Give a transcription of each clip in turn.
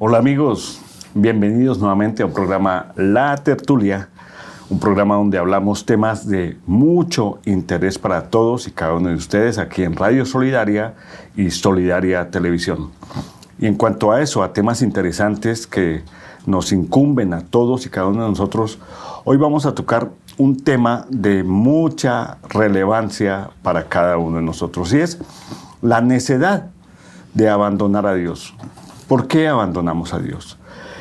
Hola amigos, bienvenidos nuevamente a un programa La Tertulia, un programa donde hablamos temas de mucho interés para todos y cada uno de ustedes aquí en Radio Solidaria y Solidaria Televisión. Y en cuanto a eso, a temas interesantes que nos incumben a todos y cada uno de nosotros, hoy vamos a tocar un tema de mucha relevancia para cada uno de nosotros y es la necedad de abandonar a Dios. ¿Por qué abandonamos a Dios?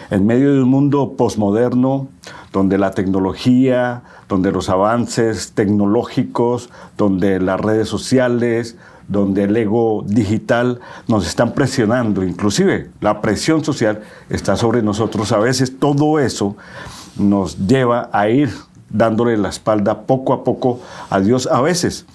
En medio de un mundo posmoderno, donde la tecnología, donde los avances tecnológicos, donde las redes sociales, donde el ego digital nos están presionando, inclusive la presión social está sobre nosotros. A veces todo eso nos lleva a ir dándole la espalda poco a poco a Dios, a veces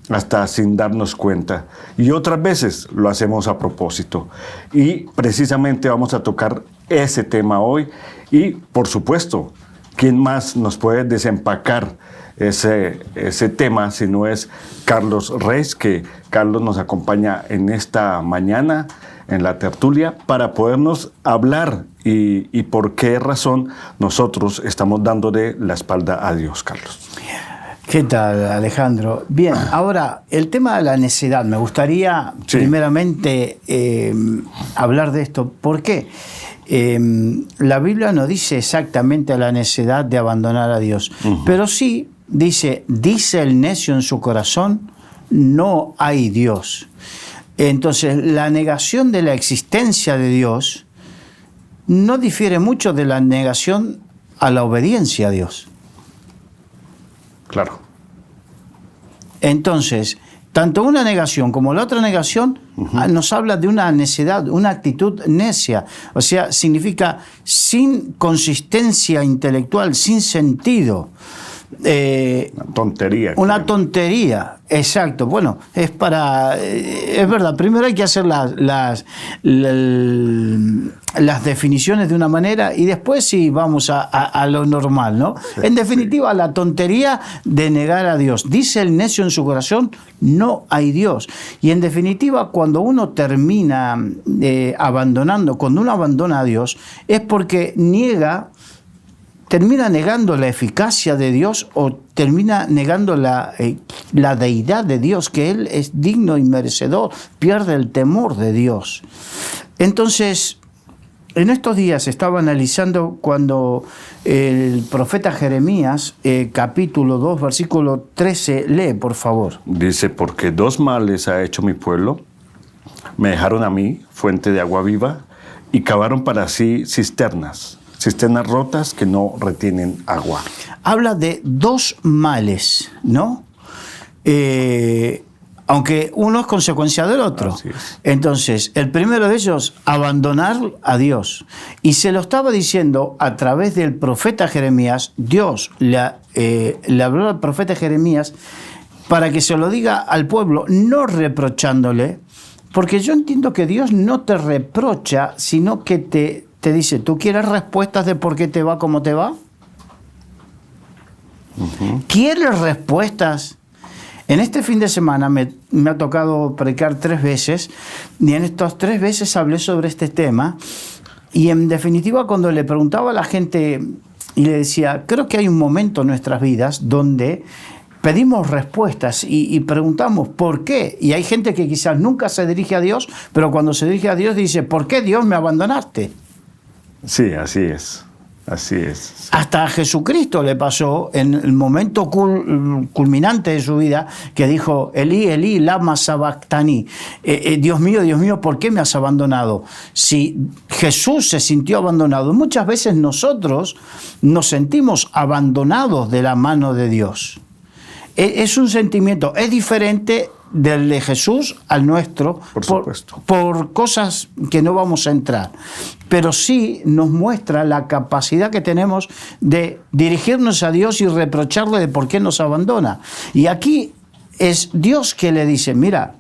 hasta sin darnos cuenta, y otras veces lo hacemos a propósito. Y precisamente vamos a tocar ese tema hoy y, por supuesto, ¿quién más nos puede desempacar ese tema si no es Carlos Reyes, que Carlos nos acompaña en esta mañana en la tertulia para podernos hablar y por qué razón nosotros estamos dándole la espalda a Dios, Carlos? ¿Qué tal, Alejandro? Bien, ahora, el tema de la necedad. Me gustaría primeramente hablar de esto. ¿Por qué? La Biblia no dice exactamente la necedad de abandonar a Dios, pero sí dice el necio en su corazón, no hay Dios. Entonces, la negación de la existencia de Dios no difiere mucho de la negación a la obediencia a Dios. Claro. Entonces, tanto una negación como la otra negación nos habla de una necedad, una actitud necia. O sea, significa sin consistencia intelectual, sin sentido. Una tontería. Una tontería, exacto. Bueno, es verdad, primero hay que hacer las definiciones de una manera y después sí vamos a lo normal, ¿no? En definitiva, la tontería de negar a Dios. Dice el necio en su corazón, no hay Dios. Y en definitiva, cuando uno termina cuando uno abandona a Dios, es porque termina negando la eficacia de Dios o termina negando la deidad de Dios, que Él es digno y merecedor, pierde el temor de Dios. Entonces, en estos días estaba analizando cuando el profeta Jeremías, capítulo 2, versículo 13, lee, por favor. Dice, porque dos males ha hecho mi pueblo, me dejaron a mí, fuente de agua viva, y cavaron para sí cisternas rotas que no retienen agua. Habla de dos males, ¿no? Aunque uno es consecuencia del otro. Así es. Entonces, el primero de ellos, abandonar a Dios. Y se lo estaba diciendo a través del profeta Jeremías. Dios le habló al profeta Jeremías para que se lo diga al pueblo, no reprochándole, porque yo entiendo que Dios no te reprocha, sino que te dice, ¿tú quieres respuestas de por qué te va como te va? ¿Quieres respuestas? En este fin de semana me ha tocado predicar 3 veces y en estas 3 veces hablé sobre este tema y en definitiva cuando le preguntaba a la gente y le decía, creo que hay un momento en nuestras vidas donde pedimos respuestas y preguntamos ¿por qué? Y hay gente que quizás nunca se dirige a Dios, pero cuando se dirige a Dios dice, ¿por qué Dios me abandonaste? Sí, así es. Así es. Hasta a Jesucristo le pasó en el momento culminante de su vida que dijo, Elí, Elí, lama sabactani. Dios mío, ¿por qué me has abandonado? Si Jesús se sintió abandonado, muchas veces nosotros nos sentimos abandonados de la mano de Dios. Es un sentimiento, es diferente del de Jesús al nuestro, por supuesto, por cosas que no vamos a entrar, pero sí nos muestra la capacidad que tenemos de dirigirnos a Dios y reprocharle de por qué nos abandona. Y aquí es Dios que le dice, mira,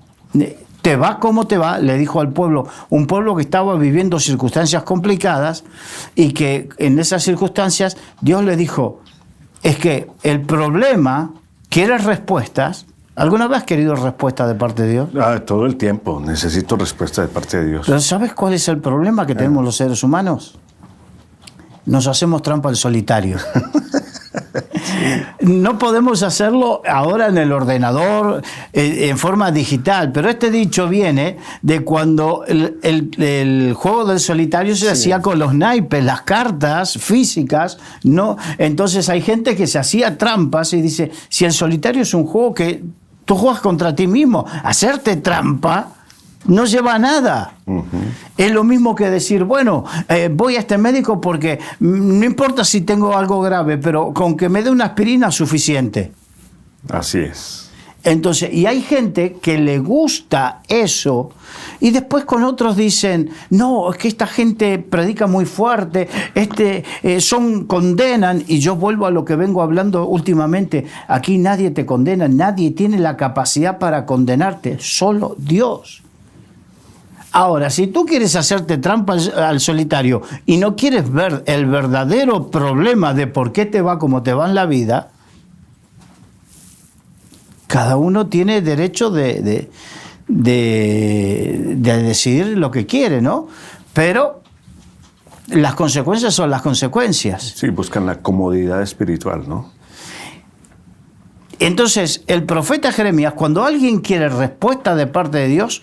te va como te va, le dijo al pueblo, un pueblo que estaba viviendo circunstancias complicadas y que en esas circunstancias Dios le dijo, es que el problema, ¿quieres respuestas? ¿Alguna vez has querido respuesta de parte de Dios? Todo el tiempo necesito respuesta de parte de Dios. Pero ¿sabes cuál es el problema que tenemos los seres humanos? Nos hacemos trampa al solitario. No podemos hacerlo ahora en el ordenador, en forma digital, pero este dicho viene de cuando el juego del solitario se hacía con los naipes, las cartas físicas, ¿no? Entonces hay gente que se hacía trampas y dice, si el solitario es un juego que tú juegas contra ti mismo, hacerte trampa no lleva a nada. Es lo mismo que decir, bueno, voy a este médico porque no importa si tengo algo grave, pero con que me dé una aspirina es suficiente. Así es. Entonces, y hay gente que le gusta eso y después con otros dicen, no, es que esta gente predica muy fuerte, condenan, y yo vuelvo a lo que vengo hablando últimamente, aquí nadie te condena, nadie tiene la capacidad para condenarte, solo Dios. Ahora, si tú quieres hacerte trampa al solitario y no quieres ver el verdadero problema de por qué te va como te va en la vida, cada uno tiene derecho de decidir lo que quiere, ¿no? Pero las consecuencias son las consecuencias. Sí, buscan la comodidad espiritual, ¿no? Entonces, el profeta Jeremías, cuando alguien quiere respuesta de parte de Dios,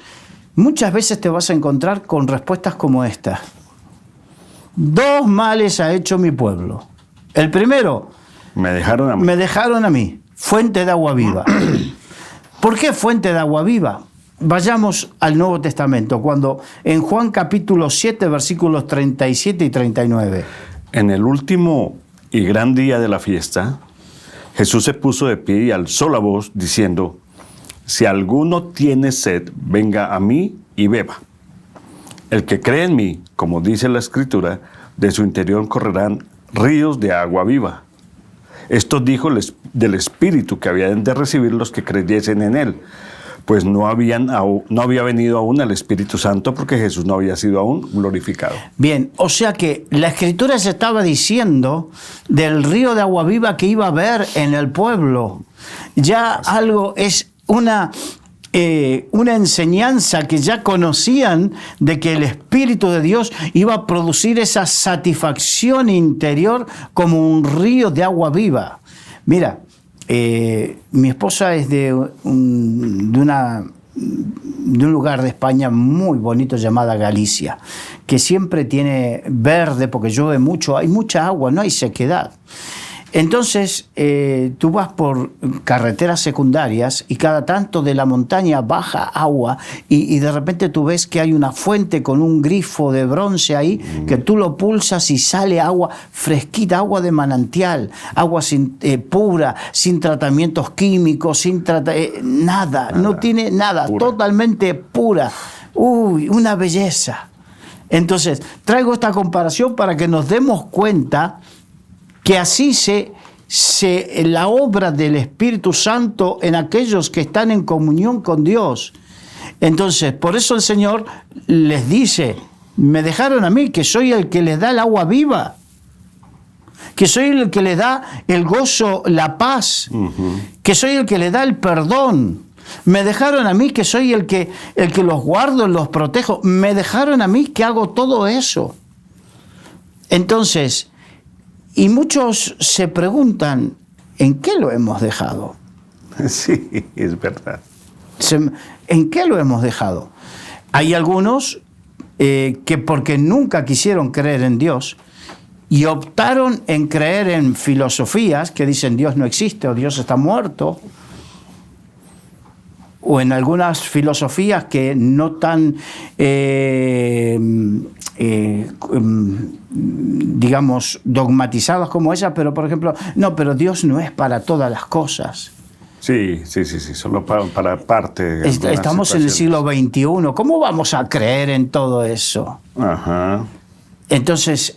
muchas veces te vas a encontrar con respuestas como esta. 2 males ha hecho mi pueblo. El primero, me dejaron a mí. Fuente de agua viva. ¿Por qué fuente de agua viva? Vayamos al Nuevo Testamento, cuando en Juan capítulo 7, versículos 37 y 39. En el último y gran día de la fiesta, Jesús se puso de pie y alzó la voz diciendo, si alguno tiene sed, venga a mí y beba. El que cree en mí, como dice la Escritura, de su interior correrán ríos de agua viva. Esto dijo del Espíritu que habían de recibir los que creyesen en él, pues no había venido aún el Espíritu Santo porque Jesús no había sido aún glorificado. Bien, o sea que la Escritura se estaba diciendo del río de agua viva que iba a haber en el pueblo. Ya algo es una enseñanza que ya conocían de que el Espíritu de Dios iba a producir esa satisfacción interior como un río de agua viva. Mira, mi esposa es de un lugar de España muy bonito llamada Galicia, que siempre tiene verde porque llueve mucho, hay mucha agua, no hay sequedad. Entonces, tú vas por carreteras secundarias y cada tanto de la montaña baja agua y de repente tú ves que hay una fuente con un grifo de bronce ahí, que tú lo pulsas y sale agua fresquita, agua de manantial, agua pura, sin tratamientos químicos, nada, no tiene nada, pura. Totalmente pura. Uy, una belleza. Entonces, traigo esta comparación para que nos demos cuenta que así la obra del Espíritu Santo en aquellos que están en comunión con Dios. Entonces, por eso el Señor les dice, me dejaron a mí, que soy el que les da el agua viva, que soy el que les da el gozo, la paz, que soy el que les da el perdón. Me dejaron a mí, que soy el que los guardo, los protejo. Me dejaron a mí, que hago todo eso. Entonces, y muchos se preguntan, ¿en qué lo hemos dejado? Sí, es verdad. ¿En qué lo hemos dejado? Hay algunos que porque nunca quisieron creer en Dios y optaron en creer en filosofías que dicen Dios no existe o Dios está muerto, o en algunas filosofías que no tan, digamos, dogmatizadas como esa, pero por ejemplo, no, pero Dios no es para todas las cosas. Sí, solo para parte. Estamos en el siglo XXI, ¿cómo vamos a creer en todo eso? Ajá. Entonces,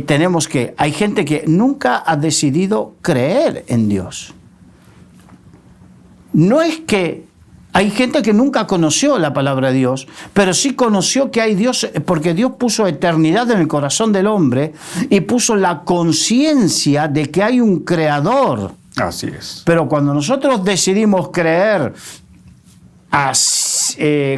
tenemos que, hay gente que nunca ha decidido creer en Dios. No es que hay gente que nunca conoció la palabra de Dios, pero sí conoció que hay Dios, porque Dios puso eternidad en el corazón del hombre y puso la conciencia de que hay un creador. Así es. Pero cuando nosotros decidimos creer a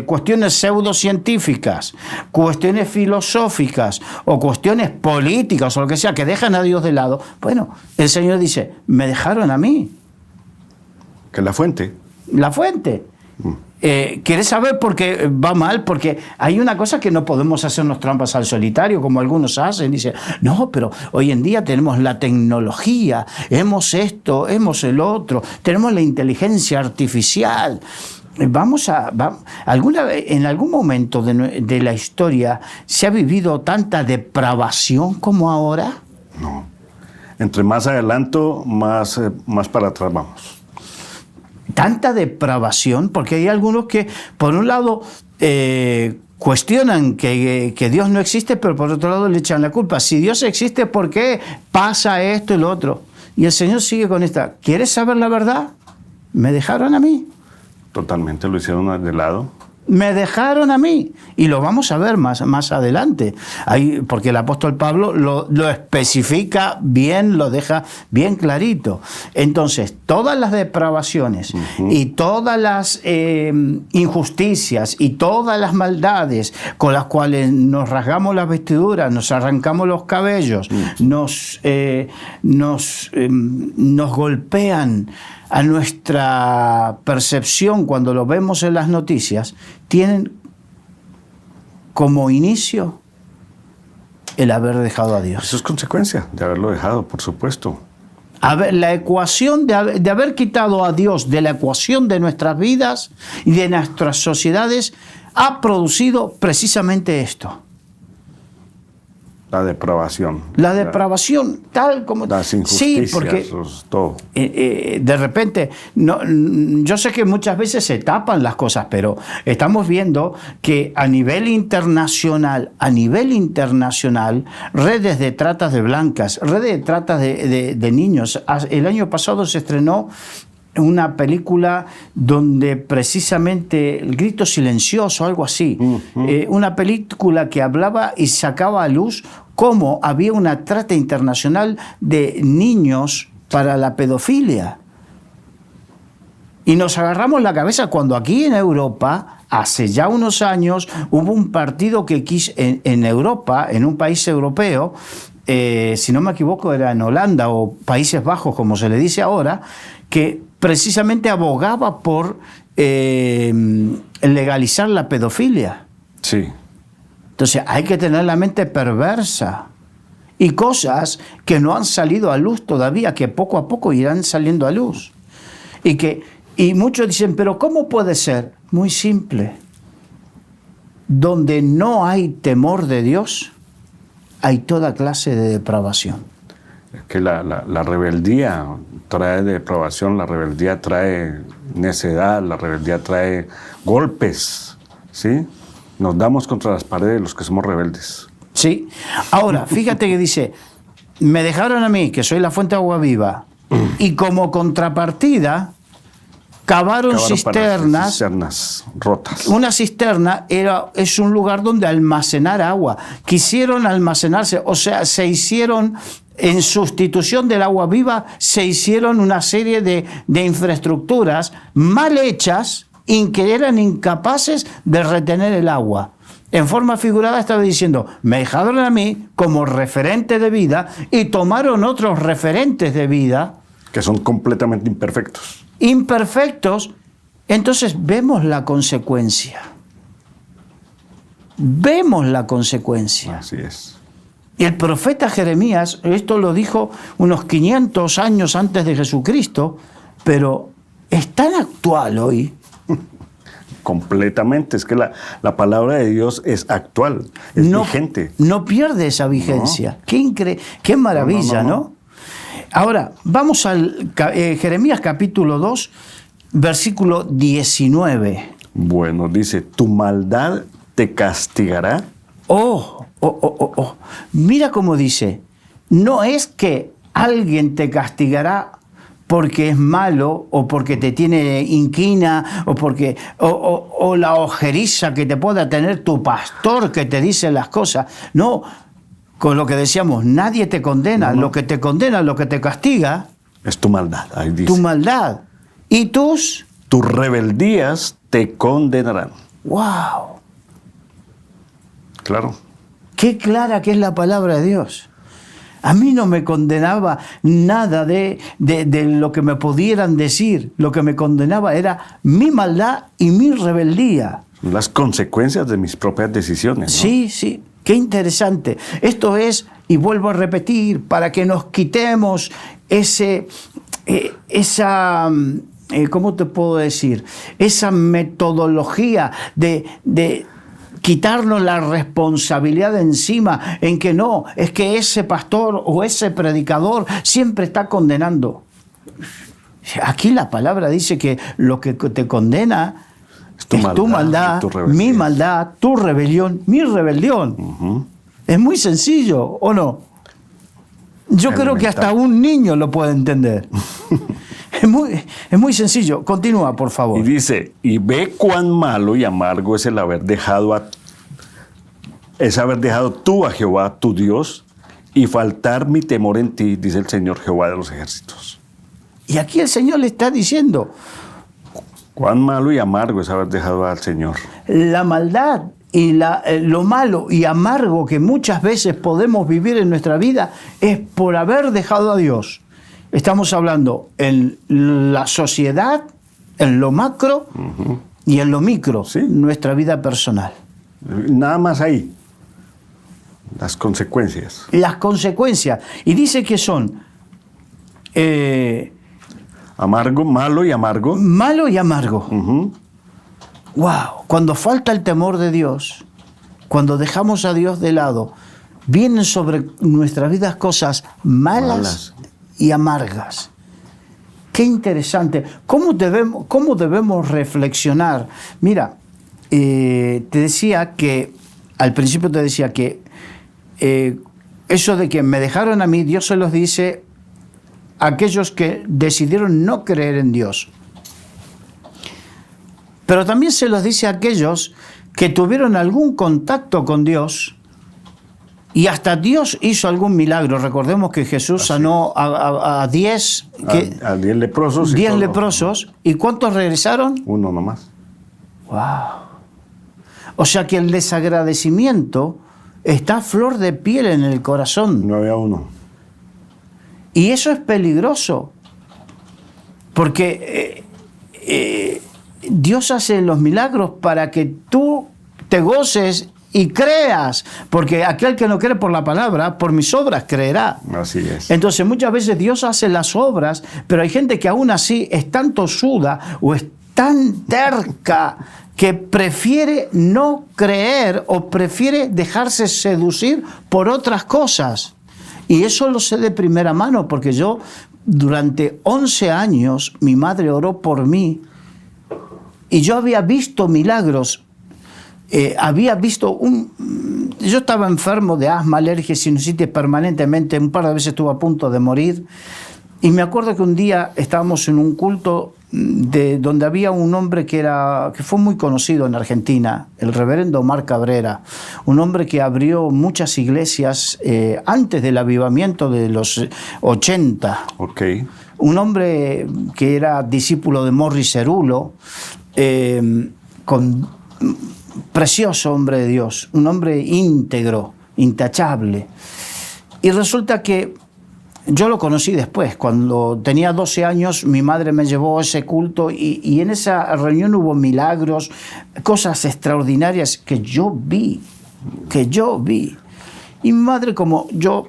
cuestiones pseudocientíficas, cuestiones filosóficas o cuestiones políticas o lo que sea, que dejan a Dios de lado, bueno, el Señor dice, me dejaron a mí. Que es la fuente. La fuente. ¿Quieres saber por qué va mal? Porque hay una cosa que no podemos hacernos trampas al solitario, como algunos hacen. Dicen, no, pero hoy en día tenemos la tecnología, hemos esto, hemos el otro, tenemos la inteligencia artificial. En algún momento de la historia se ha vivido tanta depravación como ahora. No. Entre más adelanto, más para atrás vamos. Tanta depravación, porque hay algunos que, por un lado, cuestionan que Dios no existe, pero por otro lado le echan la culpa. Si Dios existe, ¿por qué pasa esto y lo otro? Y el Señor sigue con esta. ¿Quieres saber la verdad? Me dejaron a mí. Totalmente, lo hicieron de lado. Me dejaron a mí. Y lo vamos a ver más adelante. Ahí, porque el apóstol Pablo lo especifica bien, lo deja bien clarito. Entonces, todas las depravaciones y todas las injusticias y todas las maldades con las cuales nos rasgamos las vestiduras, nos arrancamos los cabellos, nos golpean a nuestra percepción cuando lo vemos en las noticias, tienen como inicio el haber dejado a Dios. Eso es consecuencia de haberlo dejado, por supuesto. La ecuación de haber quitado a Dios de la ecuación de nuestras vidas y de nuestras sociedades ha producido precisamente esto. La depravación. La depravación, tal como... Las injusticias, sí, porque todo. De repente, yo sé que muchas veces se tapan las cosas, pero estamos viendo que a nivel internacional, redes de tratas de blancas, redes de tratas de niños. El año pasado se estrenó una película donde precisamente El grito silencioso, algo así, una película que hablaba y sacaba a luz cómo había una trata internacional de niños para la pedofilia. Y nos agarramos la cabeza cuando aquí en Europa, hace ya unos años, hubo un partido que quiso, en Europa, en un país europeo, si no me equivoco era en Holanda o Países Bajos, como se le dice ahora, que precisamente abogaba por legalizar la pedofilia. Sí. Entonces hay que tener la mente perversa y cosas que no han salido a luz todavía, que poco a poco irán saliendo a luz. Y muchos dicen, pero ¿cómo puede ser? Muy simple. Donde no hay temor de Dios, hay toda clase de depravación. Es que la rebeldía trae depravación, la rebeldía trae necedad, la rebeldía trae golpes, ¿sí? Nos damos contra las paredes los que somos rebeldes. Sí. Ahora, fíjate que dice, me dejaron a mí, que soy la fuente de agua viva, y como contrapartida cavaron cisternas rotas. Una cisterna es un lugar donde almacenar agua. Quisieron almacenarse, o sea, se hicieron, en sustitución del agua viva, se hicieron una serie de infraestructuras mal hechas que eran incapaces de retener el agua. En forma figurada estaba diciendo, me dejaron a mí como referente de vida y tomaron otros referentes de vida. Que son completamente imperfectos. Entonces vemos la consecuencia. Vemos la consecuencia. Así es. Y el profeta Jeremías, esto lo dijo unos 500 años antes de Jesucristo, pero es tan actual hoy. Completamente, es que la palabra de Dios es actual, es vigente. No pierde esa vigencia. No. Qué maravilla, ¿no? Ahora, vamos al Jeremías capítulo 2, versículo 19. Bueno, dice, tu maldad te castigará. Mira cómo dice, no es que alguien te castigará porque es malo o porque te tiene inquina o la ojeriza que te pueda tener tu pastor que te dice las cosas. No, con lo que decíamos, nadie te condena. No. Lo que te condena, lo que te castiga, Es tu maldad, ahí dice. Tu maldad. Y tus rebeldías te condenarán. ¡Wow! Claro. Qué clara que es la palabra de Dios. A mí no me condenaba nada de lo que me pudieran decir. Lo que me condenaba era mi maldad y mi rebeldía. Las consecuencias de mis propias decisiones, ¿no? Sí, sí. Qué interesante. Esto es, y vuelvo a repetir, para que nos quitemos ¿cómo te puedo decir? Esa metodología de quitarnos la responsabilidad de encima, en que no, es que ese pastor o ese predicador siempre está condenando. Aquí la palabra dice que lo que te condena es tu maldad, mi maldad, tu rebelión, mi rebelión. Uh-huh. Es muy sencillo, ¿o no? Yo creo que hasta un niño lo puede entender. Es muy sencillo. Continúa, por favor. Y dice, y ve cuán malo y amargo es el haber dejado tú a Jehová, tu Dios, y faltar mi temor en ti, dice el Señor Jehová de los ejércitos. Y aquí el Señor le está diciendo, cuán malo y amargo es haber dejado al Señor. La maldad y lo malo y amargo que muchas veces podemos vivir en nuestra vida es por haber dejado a Dios. Estamos hablando en la sociedad, en lo macro uh-huh. y en lo micro, ¿sí? Nuestra vida personal. Nada más ahí. Las consecuencias. Las consecuencias. Y dice que son amargo, malo y amargo. Malo y amargo. Uh-huh. Wow. Cuando falta el temor de Dios, cuando dejamos a Dios de lado, vienen sobre nuestras vidas cosas malas y amargas. Qué interesante. ¿Cómo debemos reflexionar? Mira, al principio te decía que eso de que me dejaron a mí, Dios se los dice a aquellos que decidieron no creer en Dios. Pero también se los dice a aquellos que tuvieron algún contacto con Dios y hasta Dios hizo algún milagro. Recordemos que Jesús sanó a 10 leprosos. 10 leprosos. ¿Y cuántos regresaron? Uno nomás. ¡Wow! O sea que el desagradecimiento está a flor de piel en el corazón. No había uno. Y eso es peligroso. Porque Dios hace los milagros para que tú te goces y creas, porque aquel que no cree por la palabra, por mis obras creerá. Así es. Entonces muchas veces Dios hace las obras, pero hay gente que aún así es tan tosuda o es tan terca que prefiere no creer o prefiere dejarse seducir por otras cosas. Y eso lo sé de primera mano, porque yo durante 11 años mi madre oró por mí y yo había visto milagros. Yo estaba enfermo de asma, alergia y sinusitis permanentemente, un par de veces estuve a punto de morir, y me acuerdo que un día estábamos en un culto donde había un hombre que fue muy conocido en Argentina, el reverendo Omar Cabrera, un hombre que abrió muchas iglesias antes del avivamiento de los 80. Okay. Un hombre que era discípulo de Morris Cerulo, precioso hombre de Dios, un hombre íntegro, intachable. Y resulta que yo lo conocí después, cuando tenía 12 años, mi madre me llevó a ese culto y en esa reunión hubo milagros, cosas extraordinarias que yo vi. Y mi madre, como yo,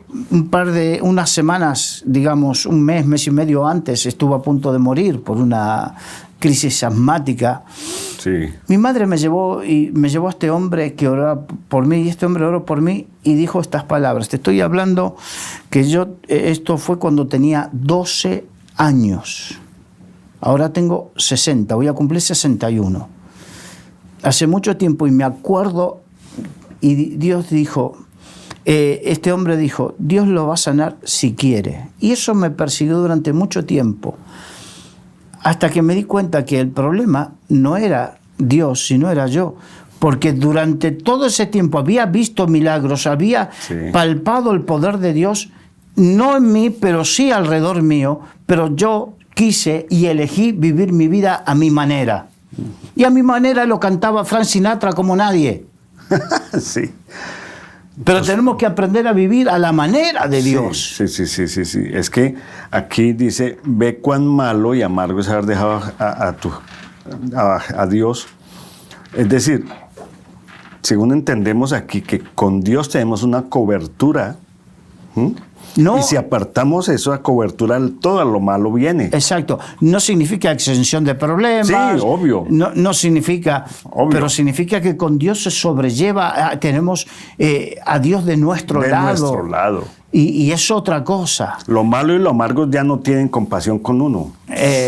unas semanas, digamos, un mes y medio antes, estuvo a punto de morir por una crisis asmática. Sí. Mi madre me llevó a este hombre que oraba por mí, y este hombre oró por mí y dijo estas palabras. Te estoy hablando que esto fue cuando tenía 12 años. Ahora tengo 60, voy a cumplir 61. Hace mucho tiempo, y me acuerdo, y Dios dijo, este hombre dijo, Dios lo va a sanar si quiere. Y eso me persiguió durante mucho tiempo. Hasta que me di cuenta que el problema no era Dios, sino era yo. Porque durante todo ese tiempo había visto milagros, había palpado el poder de Dios no en mí, pero sí alrededor mío, pero yo quise y elegí vivir mi vida a mi manera. Y a mi manera lo cantaba Frank Sinatra como nadie. Sí. Pero tenemos que aprender a vivir a la manera de Dios. Sí. Es que aquí dice, ve cuán malo y amargo es haber dejado a Dios. Es decir, según entendemos aquí, que con Dios tenemos una cobertura. No, y si apartamos esa cobertura, todo lo malo viene. exacto. No significa exención de problemas. Sí, obvio. No significa, obvio. pero significa que con Dios se sobrelleva, tenemos a Dios de nuestro lado. Y es otra cosa. Lo malo y lo amargo ya no tienen compasión con uno,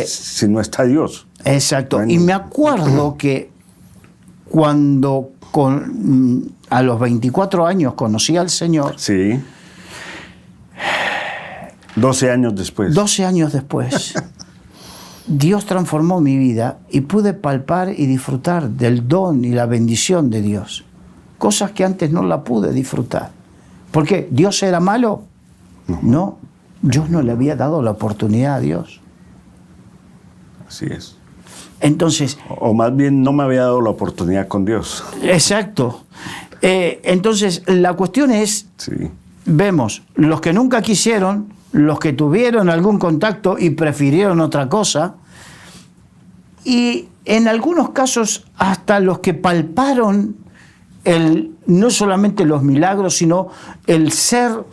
si no está Dios. Exacto. Bueno. Y me acuerdo que cuando a los 24 años conocí al Señor. Sí. 12 años después. 12 años después, Dios transformó mi vida y pude palpar y disfrutar del don y la bendición de Dios. Cosas que antes no la pude disfrutar. ¿Por qué? ¿Dios era malo? No, yo no le había dado la oportunidad a Dios. Así es. Entonces... O más bien no me había dado la oportunidad con Dios. Exacto. Entonces, la cuestión es, sí. Vemos, los que nunca quisieron, los que tuvieron algún contacto y prefirieron otra cosa, y en algunos casos hasta los que palparon no solamente los milagros, sino el ser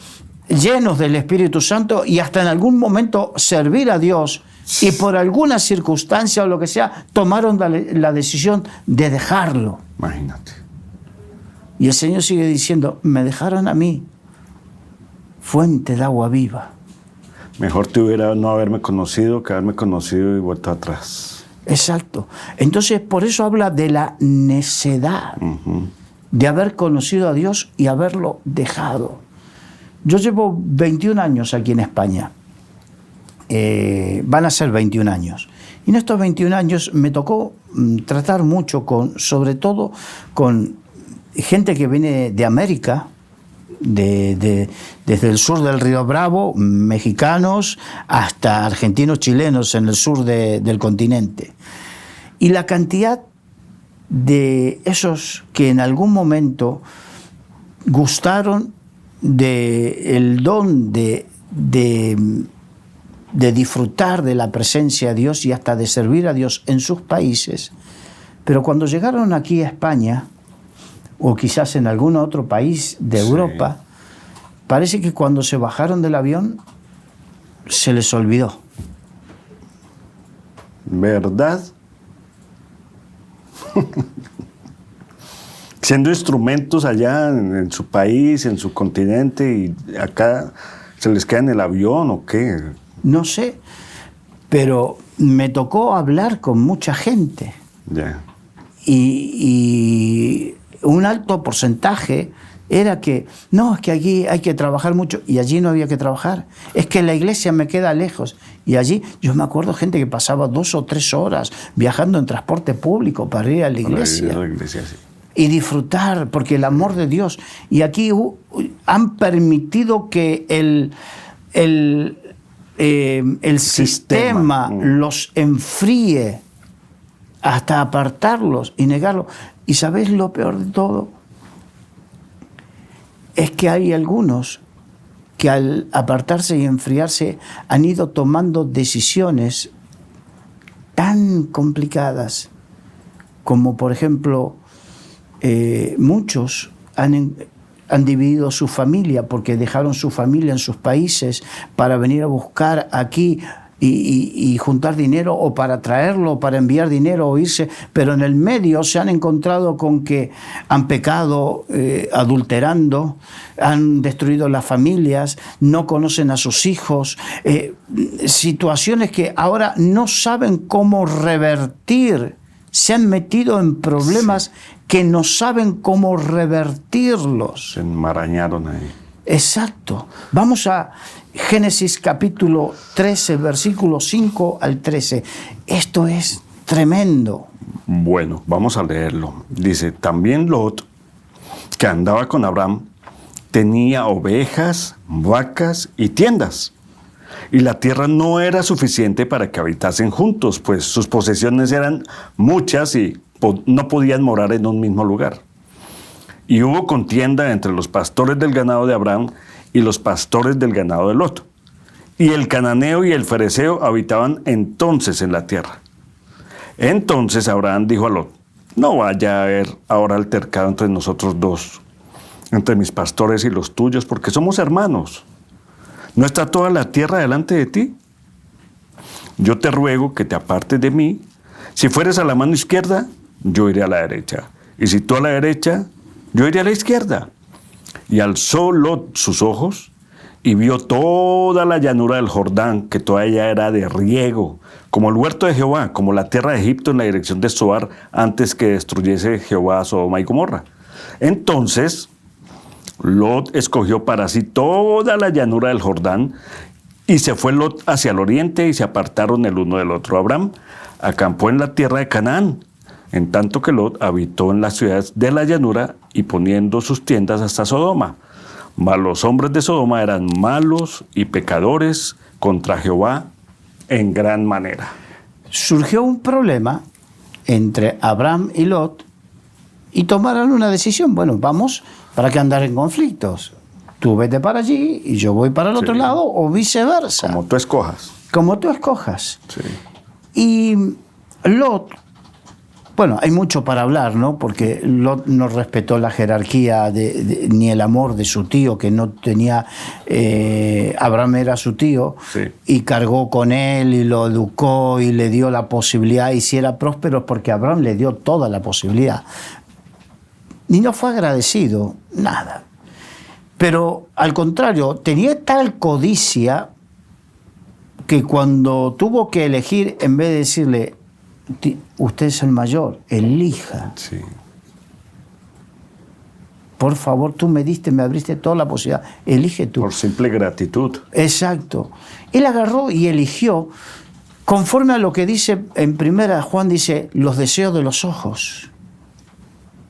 llenos del Espíritu Santo y hasta en algún momento servir a Dios, y por alguna circunstancia o lo que sea, tomaron la decisión de dejarlo. Imagínate. Y el Señor sigue diciendo, me dejaron a mí, fuente de agua viva. Mejor te hubiera no haberme conocido que haberme conocido y vuelto atrás. Exacto. Entonces, por eso habla de la necedad de haber conocido a Dios y haberlo dejado. Yo llevo 21 años aquí en España. Van a ser 21 años. Y en estos 21 años me tocó tratar mucho sobre todo con gente que viene de América, desde el sur del Río Bravo, mexicanos, hasta argentinos, chilenos en el sur del continente. Y la cantidad de esos que en algún momento gustaron del don de disfrutar de la presencia de Dios y hasta de servir a Dios en sus países, pero cuando llegaron aquí a España, o quizás en algún otro país de Europa, parece que cuando se bajaron del avión se les olvidó. ¿Verdad? Siendo instrumentos allá en su país, en su continente, y acá se les queda en el avión o qué. No sé, pero me tocó hablar con mucha gente. Ya. Y un alto porcentaje era que, no, es que aquí hay que trabajar mucho, y allí no había que trabajar. Es que la iglesia me queda lejos. Y allí, yo me acuerdo gente que pasaba 2 o 3 horas viajando en transporte público para ir a la iglesia. Sí. Y disfrutar, porque el amor de Dios. Y aquí han permitido que el sistema los enfríe hasta apartarlos y negarlos. ¿Y sabéis lo peor de todo? Es que hay algunos que al apartarse y enfriarse han ido tomando decisiones tan complicadas como, por ejemplo, muchos han dividido su familia porque dejaron su familia en sus países para venir a buscar aquí y juntar dinero, o para traerlo, o para enviar dinero o irse, pero en el medio se han encontrado con que han pecado adulterando, han destruido las familias, no conocen a sus hijos, situaciones que ahora no saben cómo revertir. Se han metido en problemas que no saben cómo revertirlos. Se enmarañaron ahí. Exacto. Vamos a Génesis capítulo 13, versículo 5 al 13. Esto es tremendo. Bueno, vamos a leerlo. Dice, también Lot, que andaba con Abraham, tenía ovejas, vacas y tiendas. Y la tierra no era suficiente para que habitasen juntos, pues sus posesiones eran muchas y no podían morar en un mismo lugar. Y hubo contienda entre los pastores del ganado de Abraham y los pastores del ganado de Lot. Y el cananeo y el fereceo habitaban entonces en la tierra. Entonces Abraham dijo a Lot: no vaya a haber ahora altercado entre nosotros dos, entre mis pastores y los tuyos, porque somos hermanos. ¿No está toda la tierra delante de ti? Yo te ruego que te apartes de mí. Si fueres a la mano izquierda, yo iré a la derecha. Y si tú a la derecha, yo iré a la izquierda. Y alzó Lot sus ojos y vio toda la llanura del Jordán, que toda ella era de riego, como el huerto de Jehová, como la tierra de Egipto en la dirección de Zoar, antes que destruyese Jehová a Sodoma y Gomorra. Entonces Lot escogió para sí toda la llanura del Jordán, y se fue Lot hacia el oriente, y se apartaron el uno del otro. Abraham acampó en la tierra de Canaán, en tanto que Lot habitó en las ciudades de la llanura, y poniendo sus tiendas hasta Sodoma. Mas los hombres de Sodoma eran malos y pecadores contra Jehová en gran manera. Surgió un problema entre Abraham y Lot y tomaron una decisión. Bueno, vamos, ¿para qué andar en conflictos? Tú vete para allí y yo voy para el otro lado, o viceversa. Como tú escojas. Como tú escojas. Sí. Y Lot, bueno, hay mucho para hablar, ¿no? Porque Lot no respetó la jerarquía ni el amor de su tío, que no tenía... Abraham era su tío, sí, y cargó con él y lo educó y le dio la posibilidad. Y si era próspero, porque Abraham le dio toda la posibilidad. Y no fue agradecido, nada. Pero al contrario, tenía tal codicia que cuando tuvo que elegir, en vez de decirle: usted es el mayor, elija. Sí. Por favor, tú me abriste toda la posibilidad, elige tú. Por simple gratitud. Exacto. Él agarró y eligió conforme a lo que dice en primera Juan, dice, los deseos de los ojos.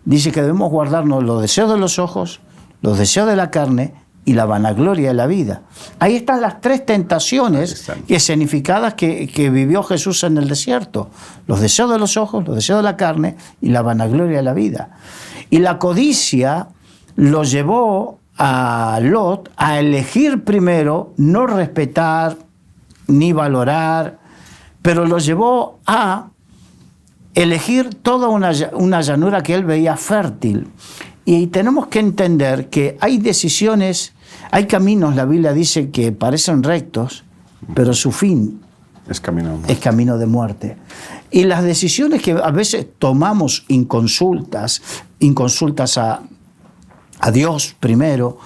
Dice que debemos guardarnos los deseos de los ojos, los deseos de la carne y la vanagloria de la vida. Ahí están las tres tentaciones escenificadas que vivió Jesús en el desierto. Los deseos de los ojos, los deseos de la carne y la vanagloria de la vida. Y la codicia lo llevó a Lot a elegir primero no respetar ni valorar, pero lo llevó a elegir toda una llanura que él veía fértil. Y tenemos que entender que hay decisiones, hay caminos, la Biblia dice, que parecen rectos, pero su fin es camino de muerte. Y las decisiones que a veces tomamos inconsultas a Dios primero,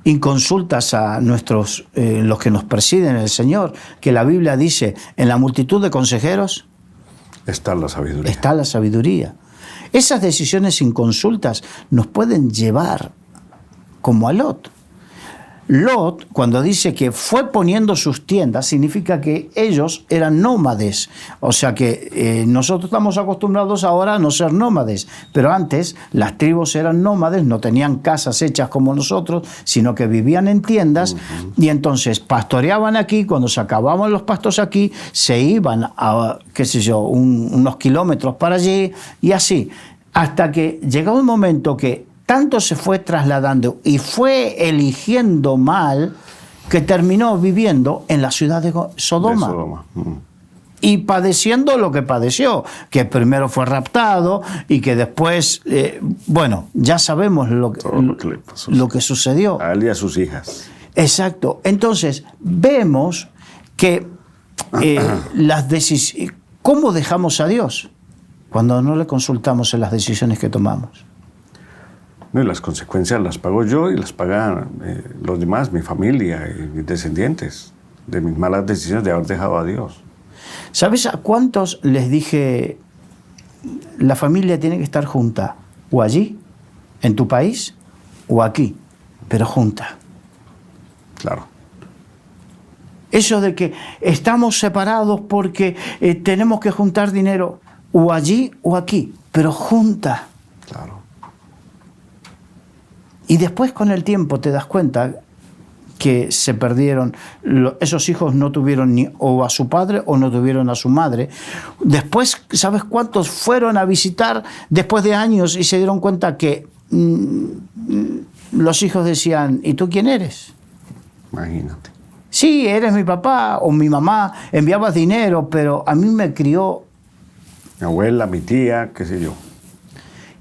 inconsultas a los que nos presiden, el Señor, que la Biblia dice, en la multitud de consejeros está la sabiduría. Está la sabiduría. Esas decisiones inconsultas nos pueden llevar como a Lot. Lot, cuando dice que fue poniendo sus tiendas, significa que ellos eran nómades. O sea que nosotros estamos acostumbrados ahora a no ser nómades, pero antes las tribus eran nómades, no tenían casas hechas como nosotros, sino que vivían en tiendas, y entonces pastoreaban aquí. Cuando se acababan los pastos aquí, se iban a, qué sé yo, unos kilómetros para allí, y así, hasta que llegó un momento que tanto se fue trasladando y fue eligiendo mal, que terminó viviendo en la ciudad de Sodoma. Y padeciendo lo que padeció, que primero fue raptado y que después, bueno, ya sabemos lo que sucedió. A él y a sus hijas. Exacto. Entonces, vemos que ¿cómo dejamos a Dios? Cuando no le consultamos en las decisiones que tomamos. No, y las consecuencias las pago yo y las pagan los demás, mi familia y mis descendientes, de mis malas decisiones de haber dejado a Dios. ¿Sabes a cuántos les dije, la familia tiene que estar junta? O allí, en tu país, o aquí, pero junta. Claro. Eso de que estamos separados porque tenemos que juntar dinero, o allí o aquí, pero junta. Claro. Y después con el tiempo te das cuenta que se perdieron, esos hijos no tuvieron ni o a su padre o no tuvieron a su madre. Después, ¿sabes cuántos fueron a visitar después de años y se dieron cuenta que los hijos decían, ¿y tú quién eres? Imagínate. Sí, eres mi papá o mi mamá, enviabas dinero, pero a mí me crió. Mi abuela, mi tía, qué sé yo.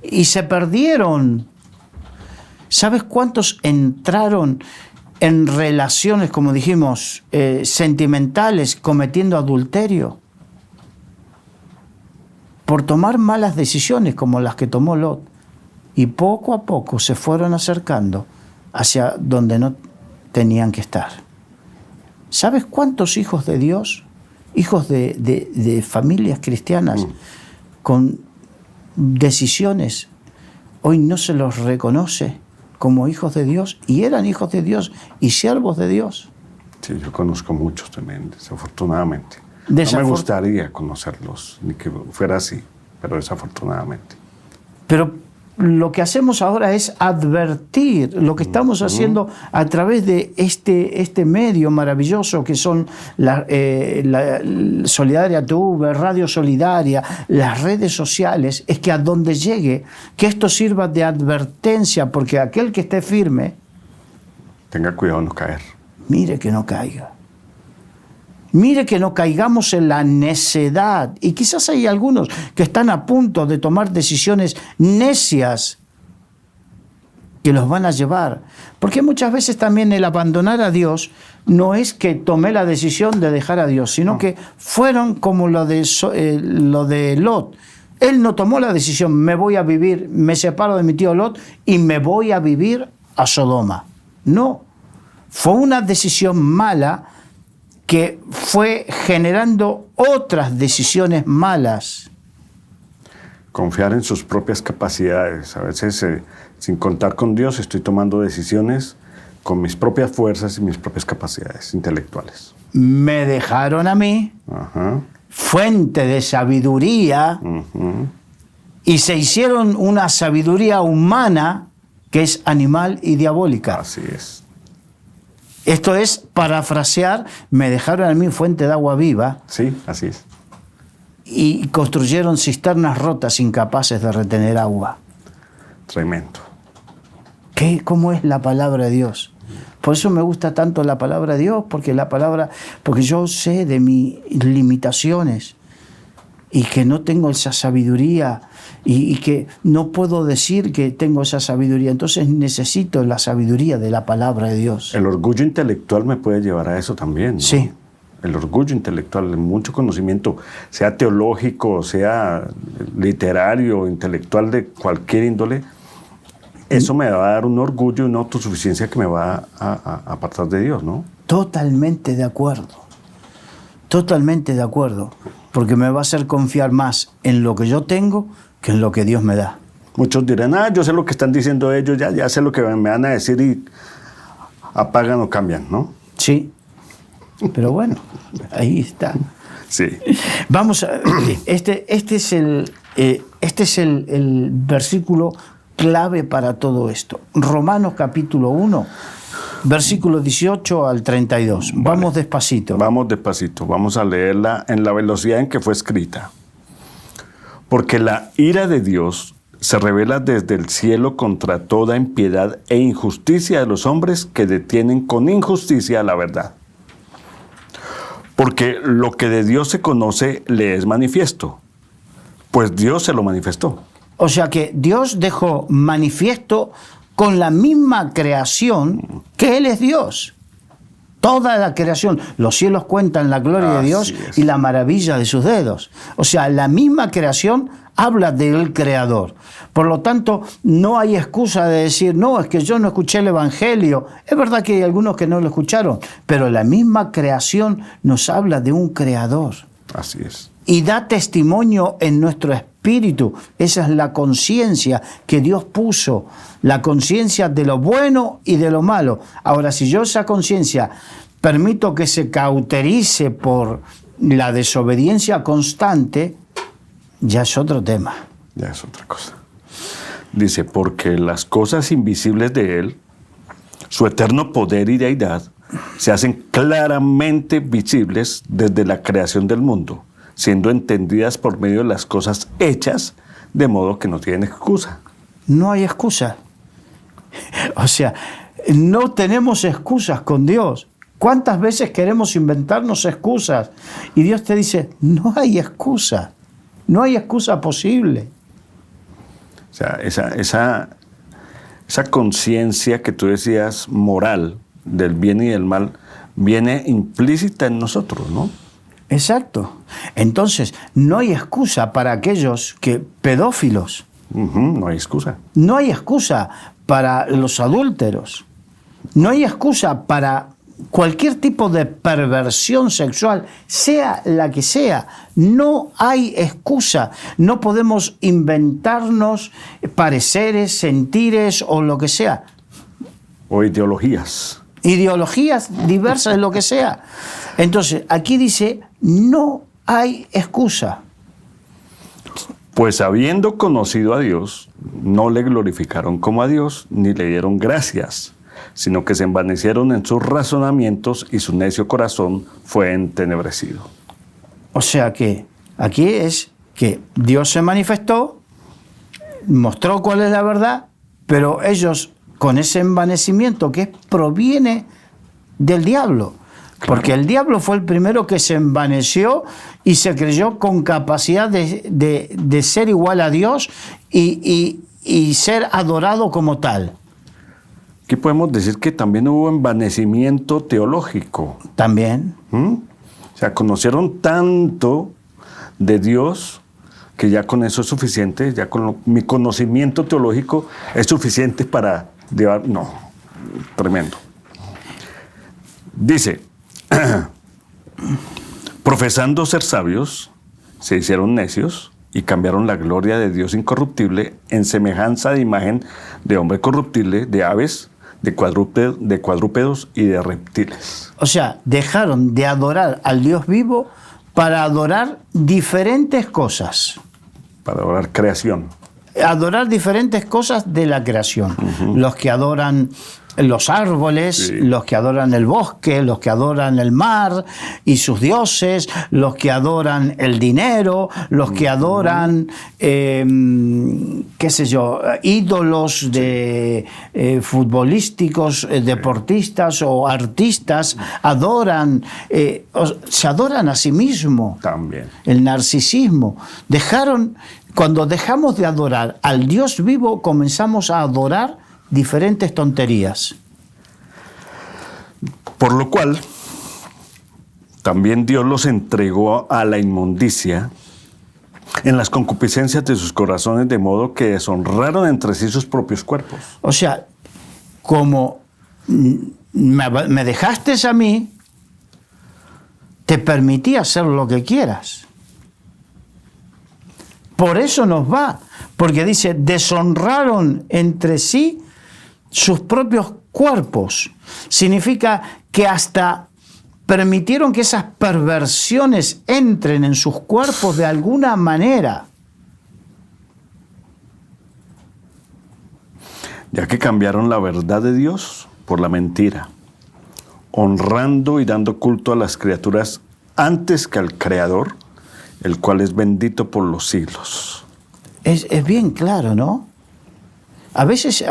Y se perdieron. ¿Sabes cuántos entraron en relaciones, como dijimos, sentimentales, cometiendo adulterio? Por tomar malas decisiones como las que tomó Lot. Y poco a poco se fueron acercando hacia donde no tenían que estar. ¿Sabes cuántos hijos de Dios, hijos de familias cristianas, con decisiones, hoy no se los reconoce como hijos de Dios, y eran hijos de Dios y siervos de Dios? Sí, yo conozco muchos también, desafortunadamente. No me gustaría conocerlos, ni que fuera así, pero desafortunadamente. Pero lo que hacemos ahora es advertir lo que estamos haciendo a través de este medio maravilloso que son la Solidaria TV, Radio Solidaria, las redes sociales, es que a donde llegue, que esto sirva de advertencia, porque aquel que esté firme, tenga cuidado de no caer. Mire que no caiga. Mire que no caigamos en la necedad. Y quizás hay algunos que están a punto de tomar decisiones necias que los van a llevar. Porque muchas veces también el abandonar a Dios no es que tomé la decisión de dejar a Dios, sino que fueron como lo de Lot. Él no tomó la decisión, me voy a vivir, me separo de mi tío Lot y me voy a vivir a Sodoma. No, fue una decisión mala que fue generando otras decisiones malas. Confiar en sus propias capacidades. A veces, sin contar con Dios, estoy tomando decisiones con mis propias fuerzas y mis propias capacidades intelectuales. Me dejaron a mí, fuente de sabiduría, y se hicieron una sabiduría humana que es animal y diabólica. Así es. Esto es, parafrasear, me dejaron a mí fuente de agua viva. Sí, así es. Y construyeron cisternas rotas incapaces de retener agua. Tremendo. ¿Cómo es la palabra de Dios? Por eso me gusta tanto la palabra de Dios, porque yo sé de mis limitaciones y que no tengo esa sabiduría y que no puedo decir que tengo esa sabiduría. Entonces necesito la sabiduría de la palabra de Dios. El orgullo intelectual me puede llevar a eso también, ¿no? Sí. El orgullo intelectual, mucho conocimiento, sea teológico, sea literario, intelectual de cualquier índole, eso me va a dar un orgullo y una autosuficiencia que me va a apartar de Dios, ¿no? Totalmente de acuerdo. Totalmente de acuerdo. Porque me va a hacer confiar más en lo que yo tengo que en lo que Dios me da. Muchos dirán, yo sé lo que están diciendo ellos, ya sé lo que me van a decir, y apagan o cambian, ¿no? Sí. Pero bueno, ahí está. Sí. Vamos a... Este es el versículo clave para todo esto. Romanos capítulo 1, versículo 18 al 32. Vale. Vamos despacito. Vamos despacito. Vamos a leerla en la velocidad en que fue escrita. Porque la ira de Dios se revela desde el cielo contra toda impiedad e injusticia de los hombres que detienen con injusticia la verdad. Porque lo que de Dios se conoce le es manifiesto, pues Dios se lo manifestó. O sea que Dios dejó manifiesto con la misma creación que Él es Dios. Toda la creación, los cielos cuentan la gloria de Dios y la maravilla de sus dedos. O sea, la misma creación habla del Creador. Por lo tanto, no hay excusa de decir, no, es que yo no escuché el Evangelio. Es verdad que hay algunos que no lo escucharon, pero la misma creación nos habla de un Creador. Así es. Y da testimonio en nuestro espíritu. Esa es la conciencia que Dios puso, la conciencia de lo bueno y de lo malo. Ahora, si yo esa conciencia permito que se cauterice por la desobediencia constante, ya es otro tema. Ya es otra cosa. Dice, porque las cosas invisibles de Él, su eterno poder y deidad, se hacen claramente visibles desde la creación del mundo, siendo entendidas por medio de las cosas hechas, de modo que no tienen excusa. No hay excusa. O sea, no tenemos excusas con Dios. ¿Cuántas veces queremos inventarnos excusas? Y Dios te dice, no hay excusa. No hay excusa posible. O sea, esa conciencia que tú decías moral del bien y del mal viene implícita en nosotros, ¿no? Exacto. Entonces, no hay excusa para aquellos pedófilos. No hay excusa. No hay excusa para los adúlteros. No hay excusa para cualquier tipo de perversión sexual, sea la que sea. No hay excusa. No podemos inventarnos pareceres, sentires o lo que sea. O ideologías. Ideologías diversas, lo que sea. Entonces, aquí dice, no hay excusa. Pues habiendo conocido a Dios, no le glorificaron como a Dios, ni le dieron gracias, sino que se envanecieron en sus razonamientos y su necio corazón fue entenebrecido. O sea que aquí es que Dios se manifestó, mostró cuál es la verdad, pero ellos con ese envanecimiento que proviene del diablo. Claro. Porque el diablo fue el primero que se envaneció y se creyó con capacidad de ser igual a Dios y ser adorado como tal. Aquí podemos decir que también hubo envanecimiento teológico. También. O sea, conocieron tanto de Dios que ya con eso es suficiente, ya con mi conocimiento teológico es suficiente para llevar... No, tremendo. Dice, profesando ser sabios, se hicieron necios y cambiaron la gloria de Dios incorruptible en semejanza de imagen de hombre corruptible, de aves, de cuadrúpedos y de reptiles. O sea, dejaron de adorar al Dios vivo para adorar diferentes cosas. Para adorar creación. Adorar diferentes cosas de la creación. Los que adoran los árboles, sí. Los que adoran el bosque, los que adoran el mar y sus dioses, los que adoran el dinero, los que adoran, qué sé yo, ídolos de futbolísticos, deportistas o artistas, adoran, se adoran a sí mismos. También. El narcisismo. Cuando dejamos de adorar al Dios vivo, comenzamos a adorar diferentes tonterías. Por lo cual, también Dios los entregó a la inmundicia en las concupiscencias de sus corazones, de modo que deshonraron entre sí sus propios cuerpos. O sea, como me dejaste a mí, te permití hacer lo que quieras. Por eso nos va, porque dice, deshonraron entre sí sus propios cuerpos. Significa que hasta permitieron que esas perversiones entren en sus cuerpos de alguna manera. Ya que cambiaron la verdad de Dios por la mentira, honrando y dando culto a las criaturas antes que al Creador, el cual es bendito por los siglos. Es bien claro, ¿no? A veces,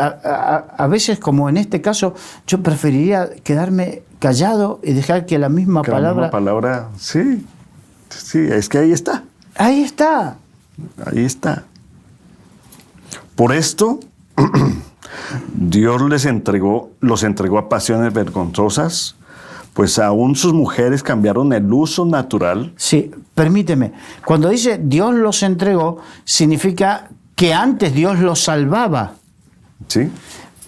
como en este caso, yo preferiría quedarme callado y dejar que la misma palabra... Sí, es que ahí está. Ahí está. Ahí está. Por esto, Dios los entregó a pasiones vergonzosas, pues aún sus mujeres cambiaron el uso natural. Sí, permíteme. Cuando dice Dios los entregó, significa que antes Dios los salvaba. Sí.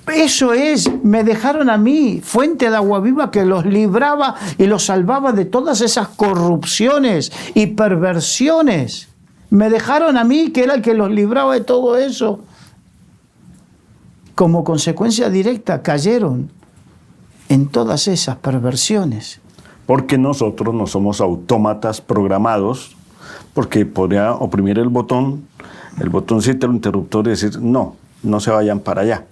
Eso es, me dejaron a mí, fuente de agua viva que los libraba y los salvaba de todas esas corrupciones y perversiones. Me dejaron a mí, que era el que los libraba de todo eso. Como consecuencia directa, cayeron en todas esas perversiones. Porque nosotros no somos autómatas programados, porque podría oprimir el botoncito del interruptor y decir, no, no se vayan para allá.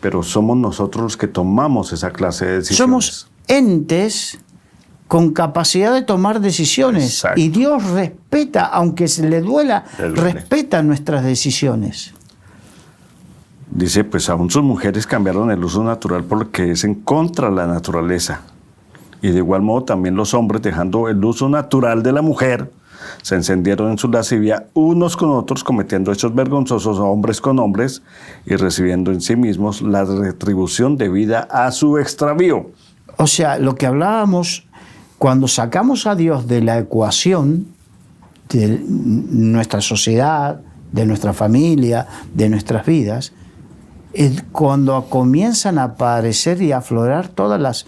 Pero somos nosotros los que tomamos esa clase de decisiones. Somos entes con capacidad de tomar decisiones. Exacto. Y Dios respeta, aunque se le duela, respeta nuestras decisiones. Dice, pues aún sus mujeres cambiaron el uso natural por lo que es en contra de la naturaleza. Y de igual modo también los hombres, dejando el uso natural de la mujer, se encendieron en su lascivia unos con otros, cometiendo hechos vergonzosos hombres con hombres y recibiendo en sí mismos la retribución debida a su extravío. O sea, lo que hablábamos, cuando sacamos a Dios de la ecuación de nuestra sociedad, de nuestra familia, de nuestras vidas, es cuando comienzan a aparecer y a aflorar todas las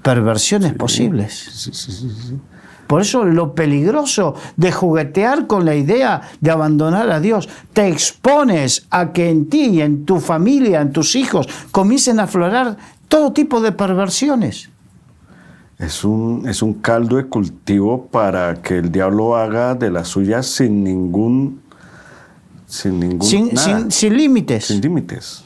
perversiones posibles. Sí. Por eso lo peligroso de juguetear con la idea de abandonar a Dios, te expones a que en ti y en tu familia, en tus hijos, comiencen a aflorar todo tipo de perversiones. Es un caldo de cultivo para que el diablo haga de las suyas sin límites. Sin límites.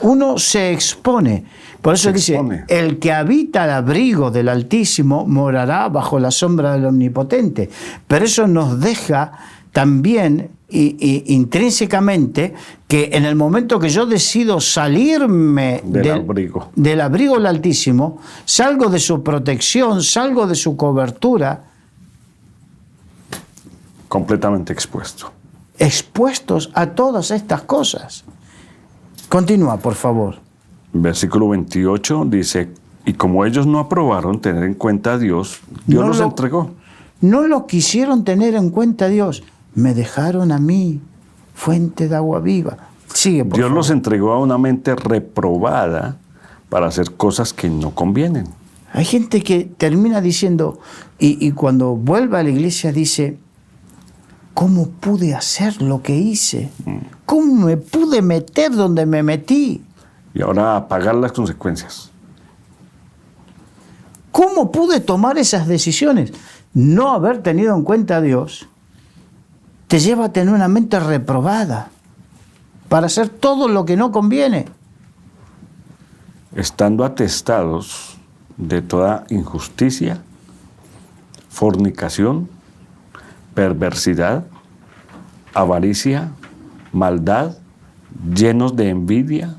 Uno se expone. Por eso dice, el que habita al abrigo del Altísimo morará bajo la sombra del Omnipotente. Pero eso nos deja también intrínsecamente que en el momento que yo decido salirme del abrigo del Altísimo, salgo de su protección, salgo de su cobertura. Completamente expuestos a todas estas cosas. Continúa, por favor. Versículo 28 dice, y como ellos no aprobaron tener en cuenta a Dios, Dios los entregó. No lo quisieron tener en cuenta a Dios. Me dejaron a mí, fuente de agua viva. Sigue, por Dios favor. los entregó a una mente reprobada para hacer cosas que no convienen. Hay gente que termina diciendo, y cuando vuelve a la iglesia dice, ¿cómo pude hacer lo que hice? ¿Cómo me pude meter donde me metí? Y ahora a pagar las consecuencias. ¿Cómo pude tomar esas decisiones? No haber tenido en cuenta a Dios te lleva a tener una mente reprobada para hacer todo lo que no conviene. Estando atestados de toda injusticia, fornicación, perversidad, avaricia, maldad, llenos de envidia,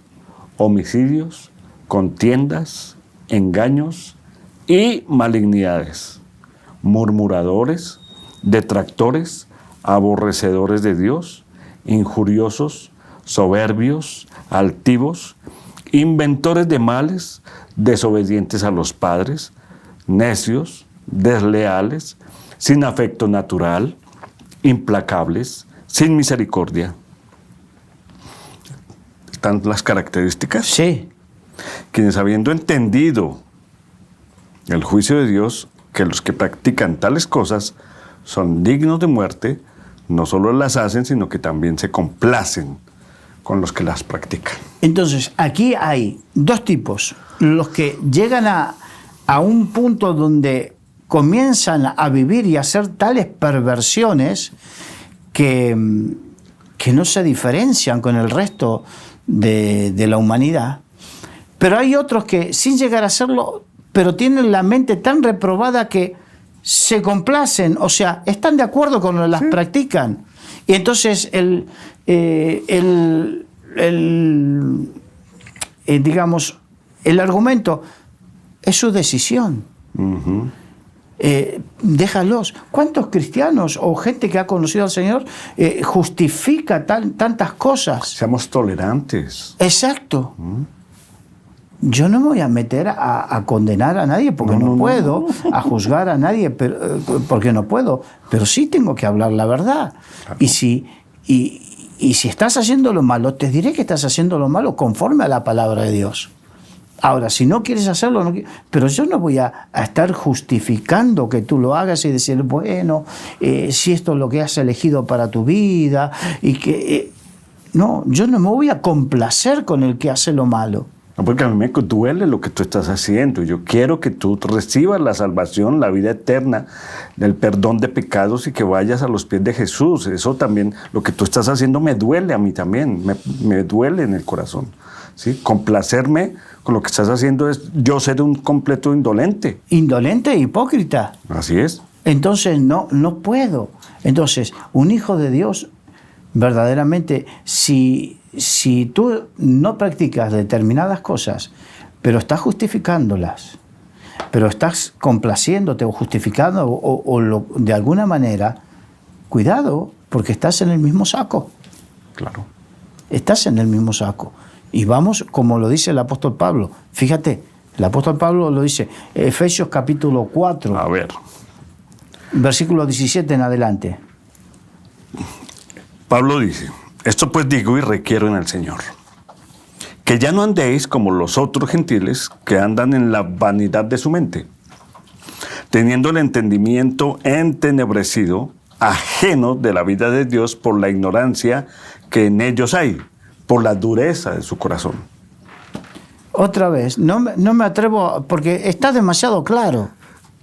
homicidios, contiendas, engaños y malignidades, murmuradores, detractores, aborrecedores de Dios, injuriosos, soberbios, altivos, inventores de males, desobedientes a los padres, necios, desleales, sin afecto natural, implacables, sin misericordia. ¿Están las características? Sí. Quienes habiendo entendido el juicio de Dios, que los que practican tales cosas son dignos de muerte, no solo las hacen, sino que también se complacen con los que las practican. Entonces, aquí hay dos tipos. Los que llegan a un punto donde comienzan a vivir y a hacer tales perversiones que no se diferencian con el resto de la humanidad. Pero hay otros que, sin llegar a hacerlo, pero tienen la mente tan reprobada que se complacen, o sea, están de acuerdo con lo que las practican. Y entonces digamos, el argumento es su decisión. Uh-huh. Déjalos. ¿Cuántos cristianos o gente que ha conocido al Señor justifica tantas cosas? Seamos tolerantes. Exacto. Yo no me voy a meter a condenar a nadie porque no puedo, a juzgar a nadie porque no puedo, pero sí tengo que hablar la verdad. Claro. Y si estás haciendo lo malo, te diré que estás haciendo lo malo conforme a la palabra de Dios. Ahora, si no quieres hacerlo, pero yo no voy a estar justificando que tú lo hagas y decir, bueno, si esto es lo que has elegido para tu vida, y que no, yo no me voy a complacer con el que hace lo malo. No, porque a mí me duele lo que tú estás haciendo. Yo quiero que tú recibas la salvación, la vida eterna, el perdón de pecados y que vayas a los pies de Jesús. Eso también, lo que tú estás haciendo me duele a mí también, me duele en el corazón. ¿Sí? Complacerme con lo que estás haciendo es yo ser un completo indolente. Indolente e hipócrita. Así es. Entonces no puedo. Entonces, un hijo de Dios, verdaderamente, si tú no practicas determinadas cosas, pero estás justificándolas, pero estás complaciéndote o justificando de alguna manera, cuidado, porque estás en el mismo saco. Claro. Estás en el mismo saco. Y vamos, como lo dice el apóstol Pablo. Fíjate, el apóstol Pablo lo dice, Efesios capítulo 4. A ver. Versículo 17 en adelante. Pablo dice, esto pues digo y requiero en el Señor, que ya no andéis como los otros gentiles que andan en la vanidad de su mente, teniendo el entendimiento entenebrecido, ajeno de la vida de Dios por la ignorancia que en ellos hay, por la dureza de su corazón. Otra vez, no me atrevo, porque está demasiado claro.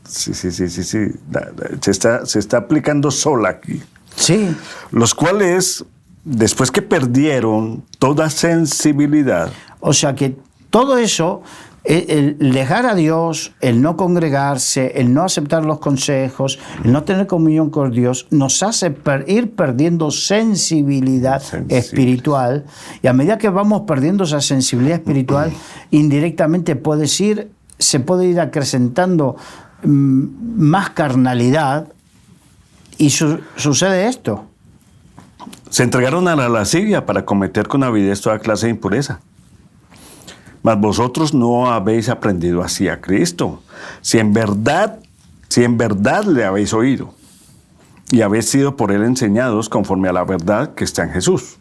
Sí. Se está aplicando sola aquí. Sí. Los cuales, después que perdieron toda sensibilidad. O sea que todo eso, el dejar a Dios, el no congregarse, el no aceptar los consejos, el no tener comunión con Dios, nos hace ir perdiendo sensibilidad espiritual. Y a medida que vamos perdiendo esa sensibilidad espiritual, indirectamente se puede ir acrecentando más carnalidad y sucede esto. Se entregaron a la lascivia para cometer con avidez toda clase de impureza. Mas vosotros no habéis aprendido así a Cristo, si en verdad le habéis oído y habéis sido por él enseñados conforme a la verdad que está en Jesús.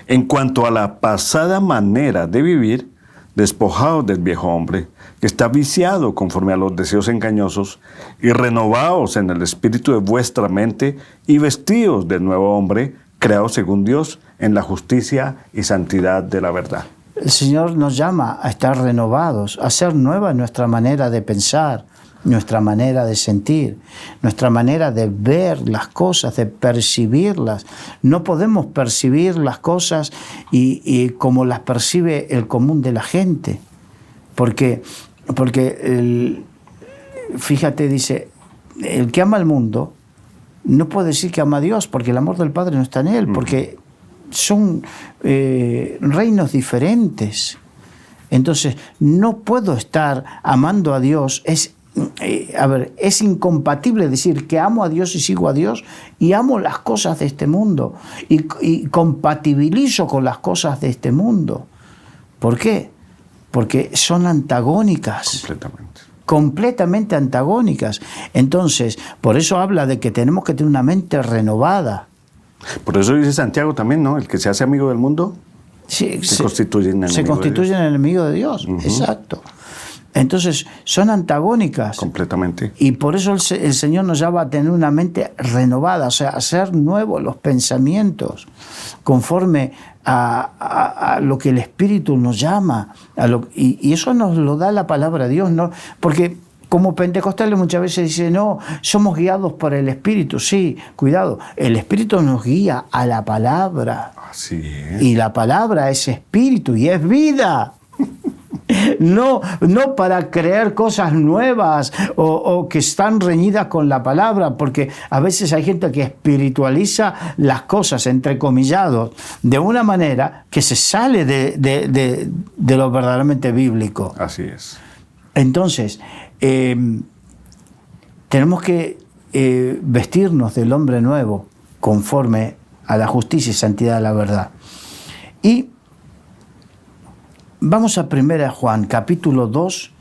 En cuanto a la pasada manera de vivir, despojaos del viejo hombre, que está viciado conforme a los deseos engañosos, y renovaos en el espíritu de vuestra mente, y vestíos del nuevo hombre, creado según Dios, en la justicia y santidad de la verdad. El Señor nos llama a estar renovados, a hacer nueva nuestra manera de pensar, nuestra manera de sentir, nuestra manera de ver las cosas, de percibirlas. No podemos percibir las cosas y como las percibe el común de la gente. Porque fíjate, dice, el que ama al mundo no puede decir que ama a Dios, porque el amor del Padre no está en él, porque son reinos diferentes. Entonces, no puedo estar amando a Dios. Es incompatible decir que amo a Dios y sigo a Dios y amo las cosas de este mundo y compatibilizo con las cosas de este mundo. ¿Por qué? Porque son antagónicas. Completamente antagónicas. Entonces, por eso habla de que tenemos que tener una mente renovada. Por eso dice Santiago también, ¿no? El que se hace amigo del mundo se constituye en enemigo de Dios. Uh-huh. Exacto. Entonces, son antagónicas. Completamente. Y por eso el Señor nos llama a tener una mente renovada, o sea, a hacer nuevos los pensamientos, conforme a lo que el Espíritu nos llama. Y eso nos lo da la palabra de Dios, ¿no? Porque como pentecostales muchas veces dicen, no, somos guiados por el Espíritu. Sí, cuidado, el Espíritu nos guía a la palabra. Así es. Y la palabra es Espíritu y es vida. No para creer cosas nuevas o que están reñidas con la palabra, porque a veces hay gente que espiritualiza las cosas, entrecomillados, de una manera que se sale de lo verdaderamente bíblico. Así es. Entonces, tenemos que vestirnos del hombre nuevo conforme a la justicia y santidad de la verdad. Y vamos a 1 Juan, capítulo 2,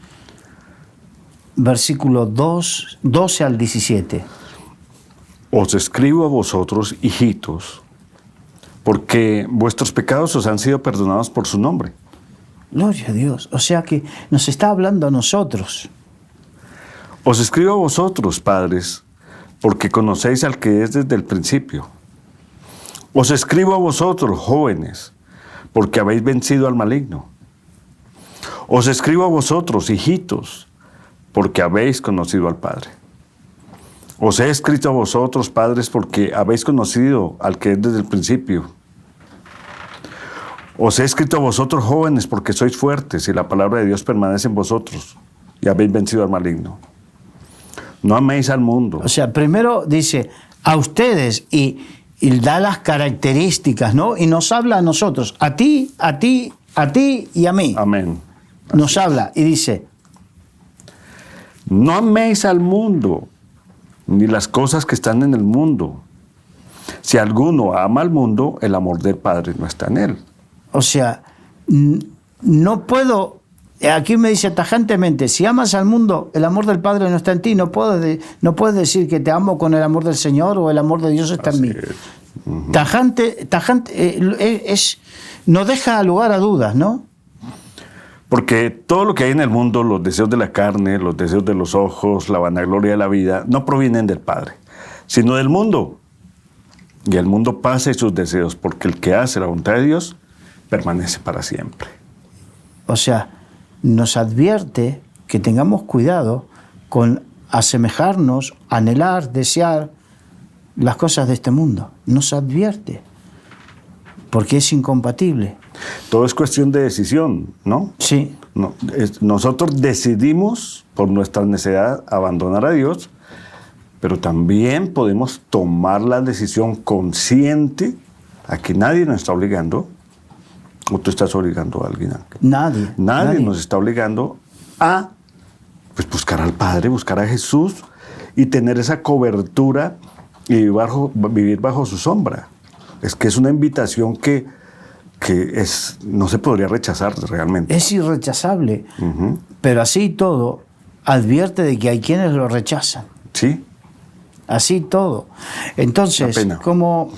versículo 12 al 17. Os escribo a vosotros, hijitos, porque vuestros pecados os han sido perdonados por su nombre. Gloria a Dios. O sea que nos está hablando a nosotros. Os escribo a vosotros, padres, porque conocéis al que es desde el principio. Os escribo a vosotros, jóvenes, porque habéis vencido al maligno. Os escribo a vosotros, hijitos, porque habéis conocido al Padre. Os he escrito a vosotros, padres, porque habéis conocido al que es desde el principio. Os he escrito a vosotros, jóvenes, porque sois fuertes y la palabra de Dios permanece en vosotros y habéis vencido al maligno. No améis al mundo. O sea, primero dice a ustedes y da las características, ¿no? Y nos habla a nosotros, a ti, a ti, a ti y a mí. Amén. Nos habla y dice, no améis al mundo, ni las cosas que están en el mundo. Si alguno ama al mundo, el amor del Padre no está en él. O sea, no puedo, aquí me dice tajantemente, si amas al mundo, el amor del Padre no está en ti. No puedes decir que te amo con el amor del Señor o el amor de Dios está en mí. Uh-huh. Tajante, no deja lugar a dudas, ¿no? Porque todo lo que hay en el mundo, los deseos de la carne, los deseos de los ojos, la vanagloria de la vida, no provienen del Padre, sino del mundo. Y el mundo pasa y sus deseos, porque el que hace la voluntad de Dios permanece para siempre. O sea, nos advierte que tengamos cuidado con asemejarnos, anhelar, desear las cosas de este mundo. Nos advierte, porque es incompatible. Todo es cuestión de decisión, ¿no? Sí. No, nosotros decidimos por nuestra necedad abandonar a Dios, pero también podemos tomar la decisión consciente a que nadie nos está obligando. ¿O tú estás obligando a alguien? Nadie nos está obligando a pues, buscar al Padre, buscar a Jesús y tener esa cobertura y vivir bajo su sombra. Es que es una invitación que no se podría rechazar realmente. Es irrechazable, uh-huh. Pero así y todo, advierte de que hay quienes lo rechazan. Sí. Así todo. Entonces, como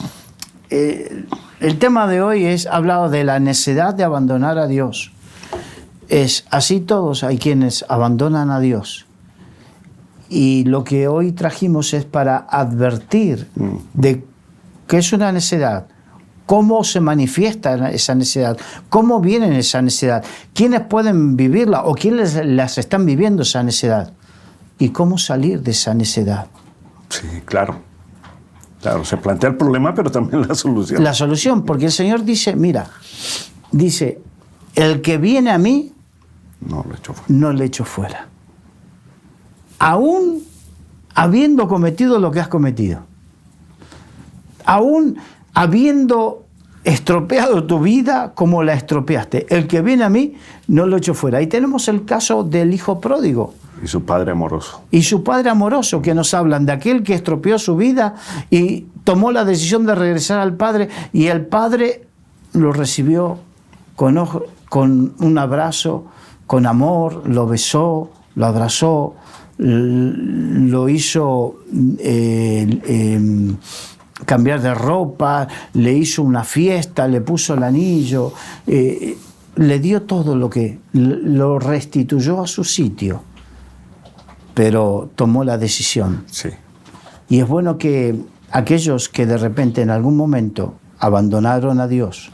el tema de hoy es hablado de la necesidad de abandonar a Dios. Es así todos hay quienes abandonan a Dios. Y lo que hoy trajimos es para advertir de que es una necesidad. ¿Cómo se manifiesta esa necesidad? ¿Cómo viene esa necesidad? ¿Quiénes pueden vivirla o quiénes las están viviendo esa necesidad? ¿Y cómo salir de esa necesidad? Sí, claro. Claro, se plantea el problema, pero también la solución. La solución, porque el Señor dice, mira, dice, el que viene a mí, no le echo fuera. Aún habiendo cometido lo que has cometido. Aún habiendo estropeado tu vida como la estropeaste. El que viene a mí, no lo echo fuera. Ahí tenemos el caso del hijo pródigo. Y su padre amoroso. Y su padre amoroso, que nos hablan de aquel que estropeó su vida y tomó la decisión de regresar al padre, y el padre lo recibió con un abrazo, con amor, lo besó, lo abrazó, lo hizo cambiar de ropa, le hizo una fiesta, le puso el anillo, le dio todo lo restituyó a su sitio. Pero tomó la decisión. Sí. Y es bueno que aquellos que de repente en algún momento abandonaron a Dios,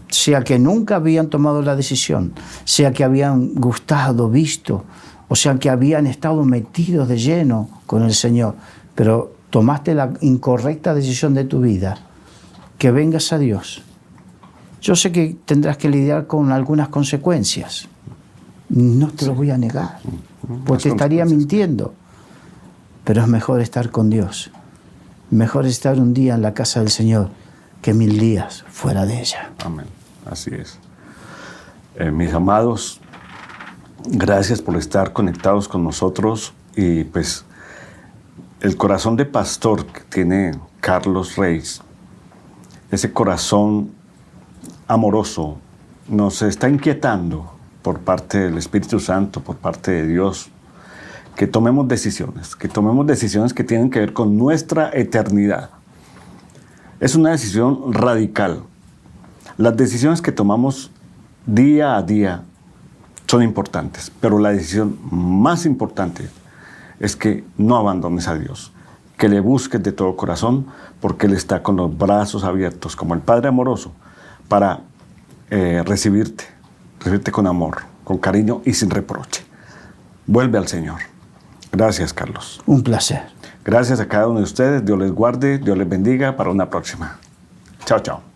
sea que nunca habían tomado la decisión, sea que habían gustado, visto, o sea que habían estado metidos de lleno con el Señor, pero tomaste la incorrecta decisión de tu vida, que vengas a Dios. Yo sé que tendrás que lidiar con algunas consecuencias. No te lo voy a negar, porque estaría mintiendo. Pero es mejor estar con Dios. Mejor estar un día en la casa del Señor que 1000 días fuera de ella. Amén. Así es. Mis amados, gracias por estar conectados con nosotros. Y pues el corazón de pastor que tiene Carlos Reyes, ese corazón amoroso, nos está inquietando por parte del Espíritu Santo, por parte de Dios, que tomemos decisiones que tienen que ver con nuestra eternidad. Es una decisión radical. Las decisiones que tomamos día a día son importantes, pero la decisión más importante es que no abandones a Dios, que le busques de todo corazón, porque Él está con los brazos abiertos, como el Padre amoroso, para recibirte, recíbete con amor, con cariño y sin reproche. Vuelve al Señor. Gracias, Carlos. Un placer. Gracias a cada uno de ustedes. Dios les guarde, Dios les bendiga. Para una próxima. Chao, chao.